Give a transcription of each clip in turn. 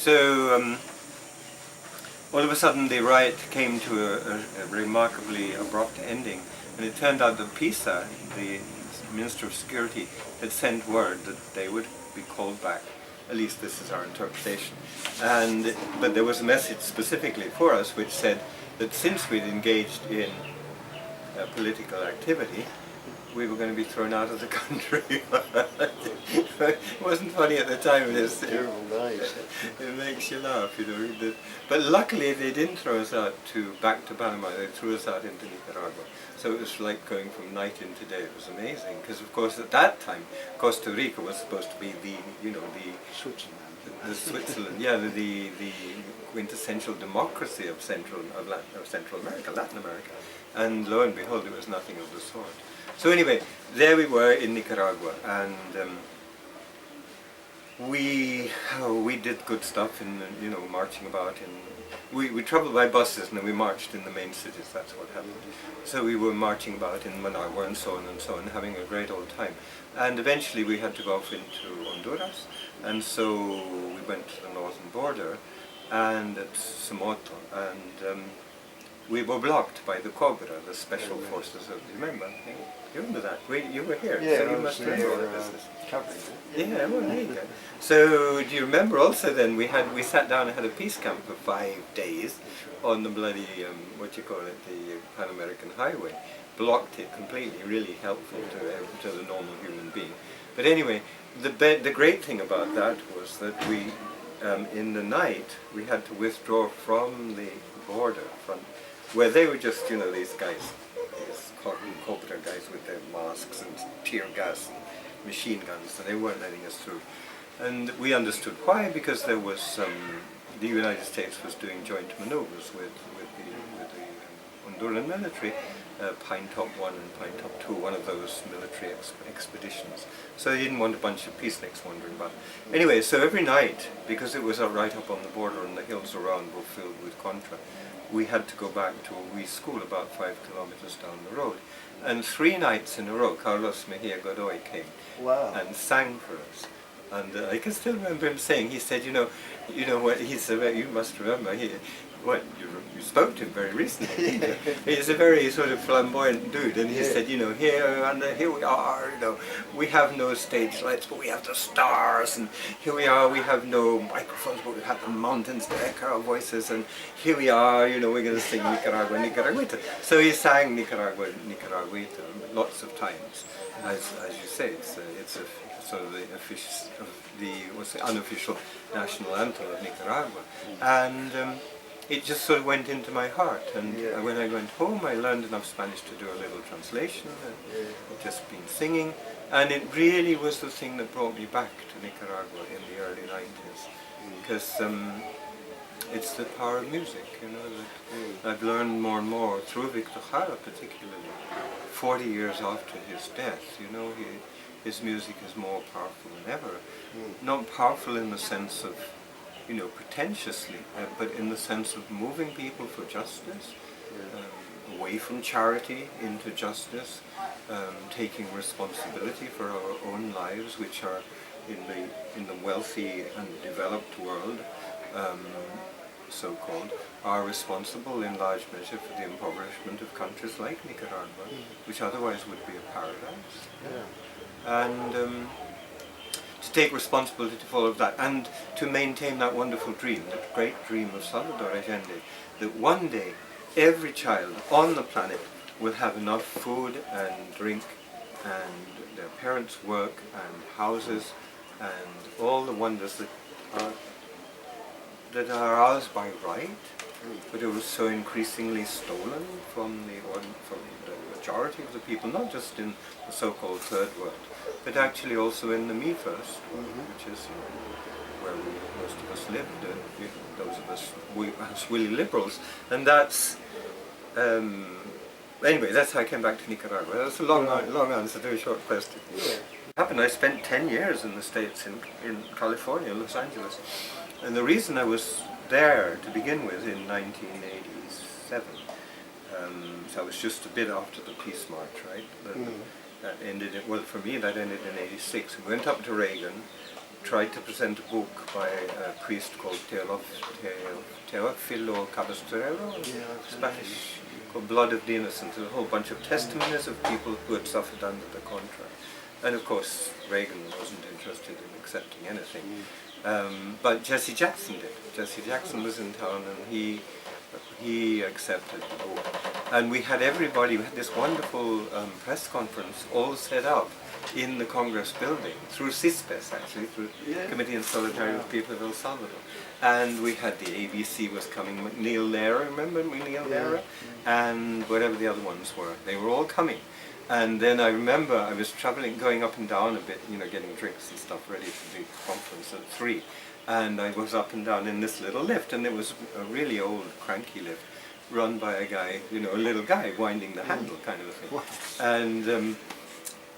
So all of a sudden the riot came to a remarkably abrupt ending, and it turned out that PISA, the Minister of Security, had sent word that they would be called back. At least this is our interpretation. But there was a message specifically for us which said that since we'd engaged in political activity, we were going to be thrown out of the country. It wasn't funny at the time. It's terrible nice. It makes you laugh, you know. But luckily they didn't throw us out back to Panama. They threw us out into Nicaragua. So it was like going from night into day. It was amazing because, of course, at that time Costa Rica was supposed to be the Switzerland. The Switzerland, yeah, the quintessential democracy of Central America, Latin America, and lo and behold, it was nothing of the sort. So anyway, there we were in Nicaragua, and we did good stuff in marching about we traveled by buses and then we marched in the main cities. That's what happened. So we were marching about in Managua and so on, having a great old time. And eventually we had to go off into Honduras, and so we went to the northern border and at Somoto, and we were blocked by the Cobra, the special forces of, remember? You remember that? You were here, yeah, so you must remember all of this. Covering it. Yeah, well, there you go. So, do you remember also then, we sat down and had a peace camp for 5 days on the bloody, the Pan American Highway. Blocked it completely, really helpful to the normal human being. But anyway, the great thing about that was that we, in the night, we had to withdraw from the border, where they were just, these guys, these Cobra guys with their masks and tear gas and machine guns, so they weren't letting us through. And we understood why, because there was the United States was doing joint maneuvers with the Honduran military, Pine Top 1 and Pine Top 2, one of those military expeditions. So they didn't want a bunch of peaceniks wandering about. Anyway, so every night, because it was right up on the border and the hills around were filled with Contra, we had to go back to a wee school about 5 kilometers down the road. And 3 nights in a row, Carlos Mejia Godoy came and sang for us. And I can still remember him saying, he said, you know what, you must remember, you spoke to him very recently. He's a very sort of flamboyant dude, and he said, here we are, we have no stage lights, but we have the stars, and here we are, we have no microphones, but we have the mountains to echo our voices, and here we are, we're going to sing Nicaragua, Nicaraguita. So he sang Nicaragua, Nicaraguita lots of times. As you say, it's a sort of the unofficial national anthem of Nicaragua, and it just sort of went into my heart. And when I went home, I learned enough Spanish to do a little translation. I'd just been singing, and it really was the thing that brought me back to Nicaragua in the early 90s, because it's the power of music, that I've learned more and more through Victor Jara, particularly 40 years after his death. His music is more powerful than ever. Not powerful in the sense of, pretentiously, but in the sense of moving people for justice, away from charity into justice, taking responsibility for our own lives, which are in the wealthy and developed world, so-called, are responsible in large measure for the impoverishment of countries like Nicaragua, which otherwise would be a paradise. And to take responsibility for all of that, and to maintain that wonderful dream, that great dream of Salvador Allende, that one day every child on the planet will have enough food and drink and their parents' work and houses and all the wonders that are ours by right, but it was so increasingly stolen from the majority of the people, not just in the so-called third world, but actually also in the Me First world, which is where most of us lived, those of us really liberals. And that's, anyway, that's how I came back to Nicaragua. That's a long answer to a short question. I spent 10 years in the States, in California, Los Angeles. And the reason I was there to begin with in 1987, so I was just a bit after the Peace March, right? That ended, for me that ended in 86. We went up to Reagan, tried to present a book by a priest called Teófilo Cabestrero, Spanish, called Blood of the Innocent, a whole bunch of testimonies of people who had suffered under the Contra. And of course, Reagan wasn't interested in accepting anything. But Jesse Jackson did. Jesse Jackson was in town and he accepted the book. And we had everybody, we had this wonderful press conference all set up in the Congress building, through CISPES actually, through Committee in Solidarity with People of El Salvador. And we had the ABC was coming, Neil Lehrer, remember Neil Lehrer? And whatever the other ones were, they were all coming. And then I remember I was traveling, going up and down a bit, you know, getting drinks and stuff ready for the conference at 3. And I was up and down in this little lift, and it was a really old, cranky lift, run by a guy, you know, a little guy winding the handle kind of a thing.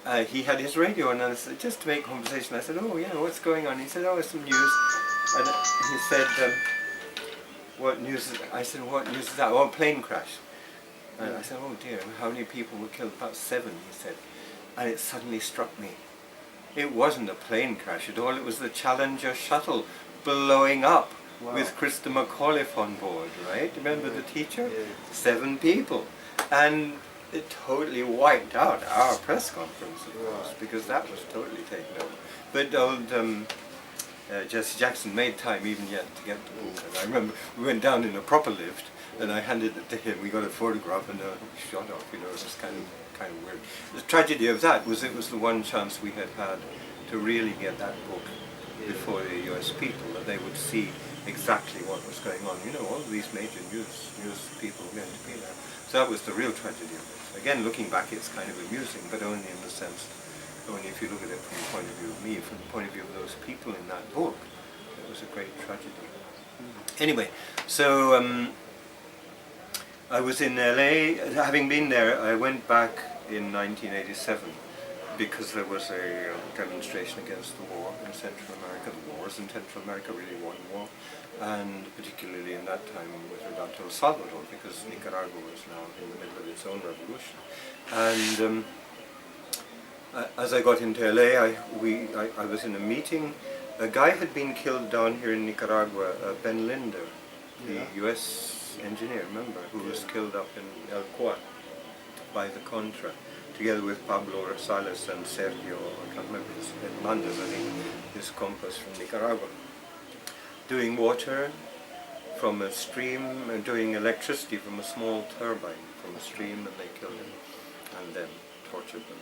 And he had his radio, and I said, just to make conversation, I said, oh, yeah, what's going on? He said, oh, it's some news. And he said, what news is it? I said, what news is that? Oh, a plane crash. And I said, oh dear, how many people were killed? About 7, he said. And it suddenly struck me. It wasn't a plane crash at all, it was the Challenger shuttle blowing up with Krista McAuliffe on board, right? Remember the teacher? 7 people. And it totally wiped out our press conference, of course, because that was totally taken over. But old Jesse Jackson made time even yet to get the book. And I remember we went down in a proper lift, and I handed it to him. We got a photograph and a shot off, you know, it was kind of weird. The tragedy of that was it was the one chance we had had to really get that book before the US people, that they would see exactly what was going on. You know, all of these major news people were going to be there. So that was the real tragedy of it. Again, looking back, it's kind of amusing, but only in the sense, only if you look at it from the point of view of me, from the point of view of those people in that book, it was a great tragedy. Anyway, so I was in LA. Having been there, I went back in 1987 because there was a demonstration against the war in Central America. The wars in Central America, really one war, and particularly in that time with regard to El Salvador, because Nicaragua was now in the middle of its own revolution. And as I got into LA, I was in a meeting. A guy had been killed down here in Nicaragua, Ben Linder, the US engineer, remember, who was killed up in El Cuar by the Contra, together with Pablo Rosales and Sergio, I can't remember, Hernandez, I think, his compas from Nicaragua, doing water from a stream and doing electricity from a small turbine from a stream, and they killed him and then tortured them.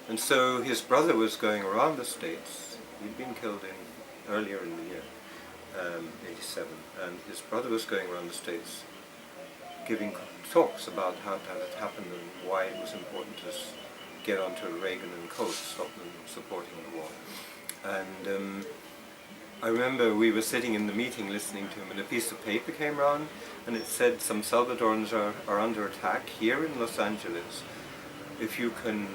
And so his brother was going around the States. He'd been killed earlier in the year, 87, and his brother was going around the States giving talks about how that had happened and why it was important to get onto Reagan and Co. to stop them supporting the war. And I remember we were sitting in the meeting listening to him, and a piece of paper came around and it said, some Salvadorans are under attack here in Los Angeles. If you can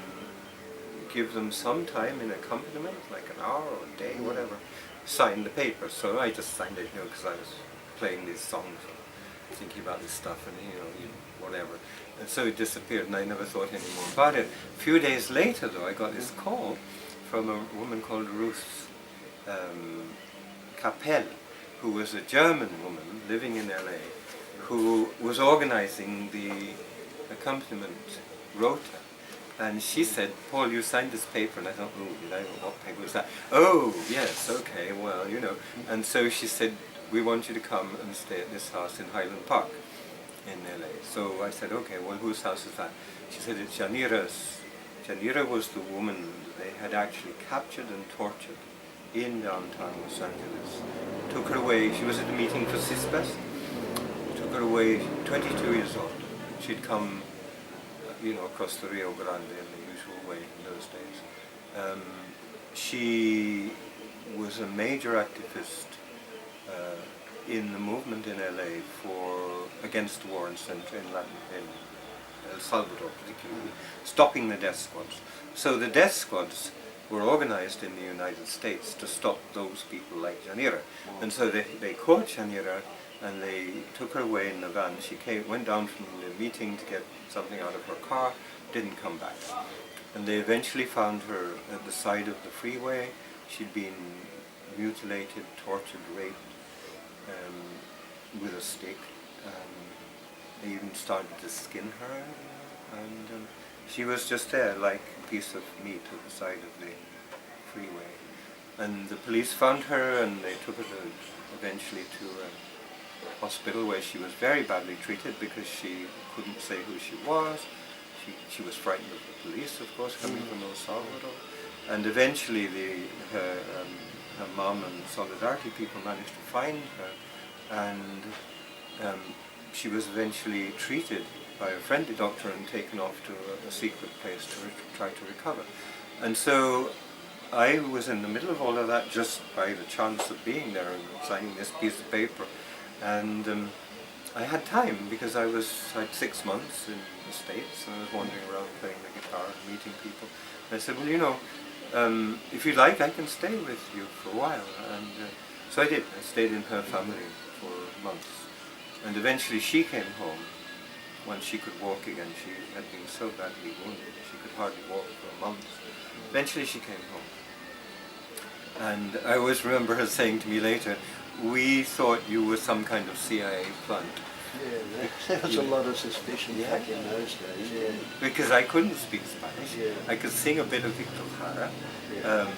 give them some time in accompaniment, like an hour or a day, whatever, sign the paper. So I just signed it, you know, because I was playing these songs, thinking about this stuff, and whatever. And so it disappeared, and I never thought any more about it. A few days later, though, I got this call from a woman called Ruth Capel, who was a German woman living in LA, who was organizing the accompaniment rota. And she said, Paul, you signed this paper. And I thought, oh, did I? What paper was that? Oh, yes, okay, well, you know. And so she said, we want you to come and stay at this house in Highland Park in LA. So I said, okay, well, whose house is that? She said, it's Yanira's. Yanira was the woman they had actually captured and tortured in downtown Los Angeles. Took her away, she was at a meeting for CISPES. Took her away, 22 years old. She'd come, you know, across the Rio Grande in the usual way in those days. She was a major activist in the movement in LA against the war in El Salvador particularly, stopping the death squads. So the death squads were organized in the United States to stop those people like Yanira. And so they caught Yanira and they took her away in the van. She went down from the meeting to get something out of her car, didn't come back. And they eventually found her at the side of the freeway. She'd been mutilated, tortured, raped with a stick. They even started to skin her, and she was just there like a piece of meat at the side of the freeway. And the police found her, and they took her eventually to a hospital where she was very badly treated because she couldn't say who she was. She was frightened of the police, of course, coming from El Salvador. And eventually her mom and Solidarity people managed to find her, and she was eventually treated by a friendly doctor and taken off to a secret place to try to recover. And so I was in the middle of all of that just by the chance of being there and signing this piece of paper. And I had time because I had 6 months in the States, and I was wandering around playing the guitar and meeting people. And I said, well, you know, if you like, I can stay with you for a while. And so I did. I stayed in her family for months. And eventually she came home once she could walk again. She had been so badly wounded, she could hardly walk for a month. Eventually she came home. And I always remember her saying to me later, we thought you were some kind of CIA plant. Yeah, there was a lot of suspicion back in those days. Yeah. Because I couldn't speak Spanish. Yeah. I could sing a bit of Victor Jara. Yeah.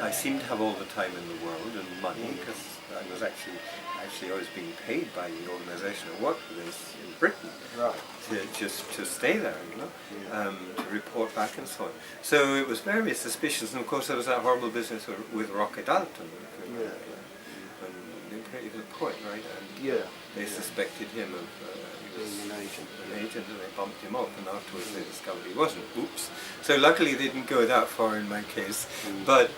I seemed to have all the time in the world and money because I was actually I was being paid by the organisation I worked with in Britain. Right. To stay there, you know, to report back and so on. So it was very suspicious, and of course there was that horrible business with Roque Dalton. Yeah. He was a poet, right? And Yeah. they suspected him of being an agent. An agent, and they bumped him up, and afterwards they discovered he wasn't. Oops. So luckily they didn't go that far in my case, but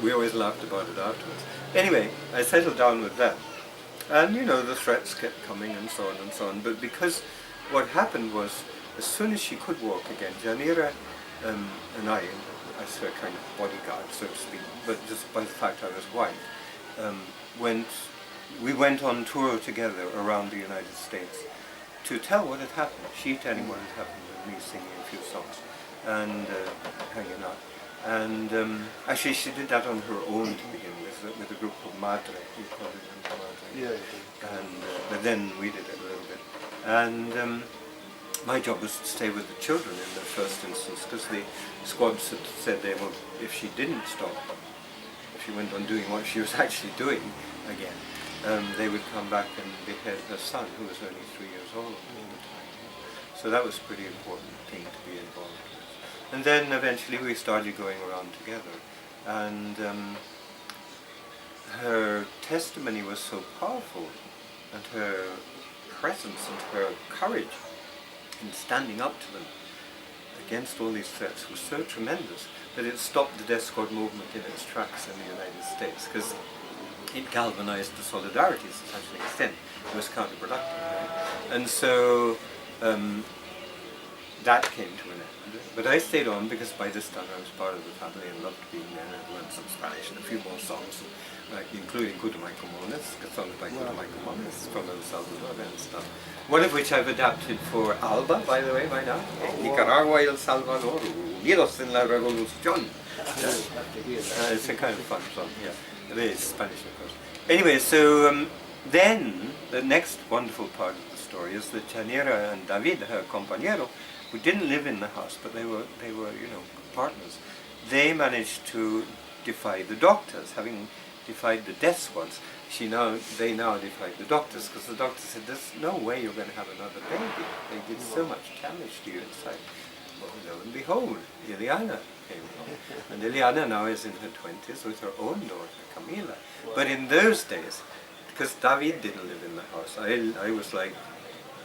we always laughed about it afterwards. Anyway, I settled down with that. And you know, the threats kept coming and so on and so on. But because what happened was, as soon as she could walk again, Janira and I, as her kind of bodyguard, so to speak, but just by the fact I was white, we went on tour together around the United States to tell what had happened. She telling what had happened and me singing a few songs and hanging out. And actually she did that on her own to begin with a group called Madre. We called it Madre. Yeah. And but then we did it a little bit. And my job was to stay with the children in the first instance, because the squads had said if she didn't stop, if she went on doing what she was actually doing again, they would come back and behead her son, who was only 3 years old at the time. So that was a pretty important thing to be involved with. And then eventually we started going around together. And her testimony was so powerful, and her presence and her courage in standing up to them against all these threats was so tremendous that it stopped the death squad movement in its tracks in the United States, because it galvanized the solidarities to such an extent. It was counterproductive. Right? And so that came to an end. But I stayed on because by this time I was part of the family and loved being there, and learned some Spanish and a few more songs, including Kudumay Comunes, songs by Kudumay Comunes from El Salvador and stuff. One of which I've adapted for Alba, by the way, by now. Nicaragua y El Salvador, unidos en la revolución. It's a kind of fun song, yeah. It is Spanish, of course. Anyway, so then the next wonderful part of the story is that Janira and David, her compañero, who didn't live in the house, but they were partners. They managed to defy the doctors, having defied the death squads. They now defied the doctors, because the doctors said, "There's no way you're going to have another baby. They did so much damage to you inside." Well, lo and behold, Ileana came along, and Ileana now is in her 20s with her own daughter, Camila. But in those days, because David didn't live in the house, I was like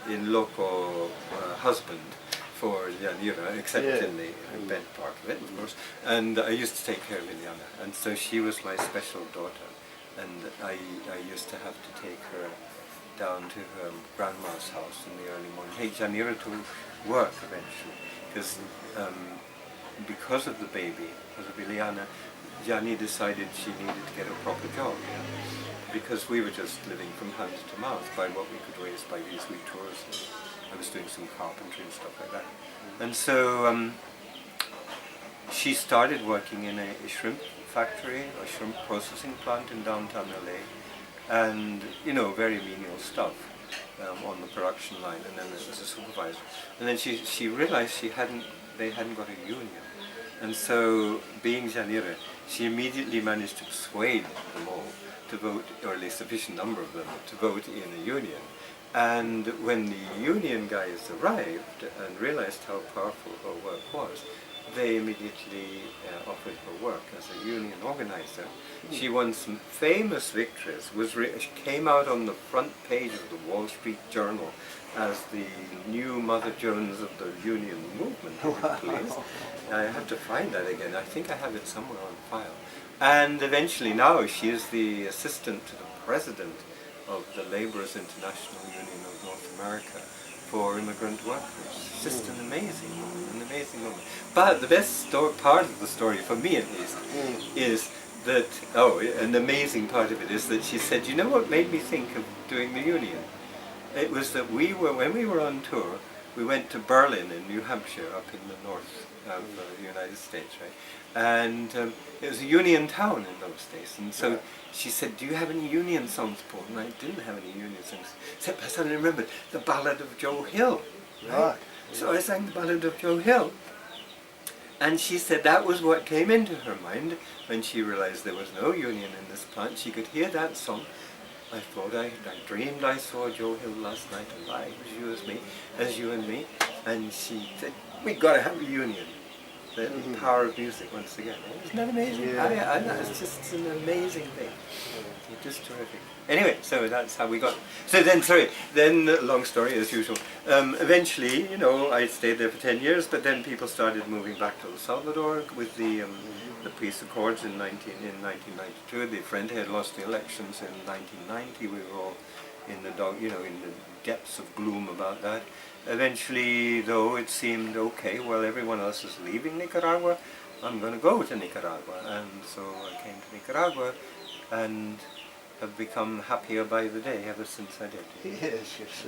in loco husband for Janira, except in the bed part of it, of course. And I used to take care of Ileana, and so she was my special daughter. And I used to have to take her down to her grandma's house in the early morning. Take Janira to work eventually, because of the baby, because of Ileana, Jani decided she needed to get a proper job. Because we were just living from hand to mouth by what we could raise by these wee tours. I was doing some carpentry and stuff like that. And so she started working in a shrimp factory, a shrimp processing plant in downtown LA, and very menial stuff on the production line, and then as a supervisor. And then she realized they hadn't got a union, and so being Janira, she immediately managed to persuade them all to vote, or at least a sufficient number of them to vote in a union. And when the union guys arrived and realized how powerful her work was, they immediately offered her work as a union organizer. She won some famous victories, came out on the front page of the Wall Street Journal as the new Mother Jones of the union movement. Please. I have to find that again. I think I have it somewhere on file. And eventually now she is the assistant to the president of the Laborers International Union of North America for immigrant workers. It's just an amazing woman, But the best part of the story, for me at least, is that, an amazing part of it is that she said, you know what made me think of doing the union? It was that when we were on tour, we went to Berlin in New Hampshire, up in the north of the United States, right? And it was a union town in those days, and so she said, do you have any union songs, Paul? And I didn't have any union songs, except I suddenly remembered the Ballad of Joe Hill, right? So I sang the Ballad of Joe Hill, and she said that was what came into her mind when she realized there was no union in this plant. She could hear that song. I thought I dreamed I saw Joe Hill last night alive as you and me, and she said, we got to have a union. The power of music once again. Isn't that amazing? Yeah. It's just an amazing thing. It's just terrific. Anyway, so that's how we got. So then, long story as usual. Eventually, I stayed there for 10 years, but then people started moving back to El Salvador with the peace accords in 1992. The Frente had lost the elections in 1990. We were all in the depths of gloom about that. Eventually, though, it seemed okay, well, everyone else is leaving Nicaragua, I'm going to go to Nicaragua. And so I came to Nicaragua and have become happier by the day ever since I did. Yes, yes.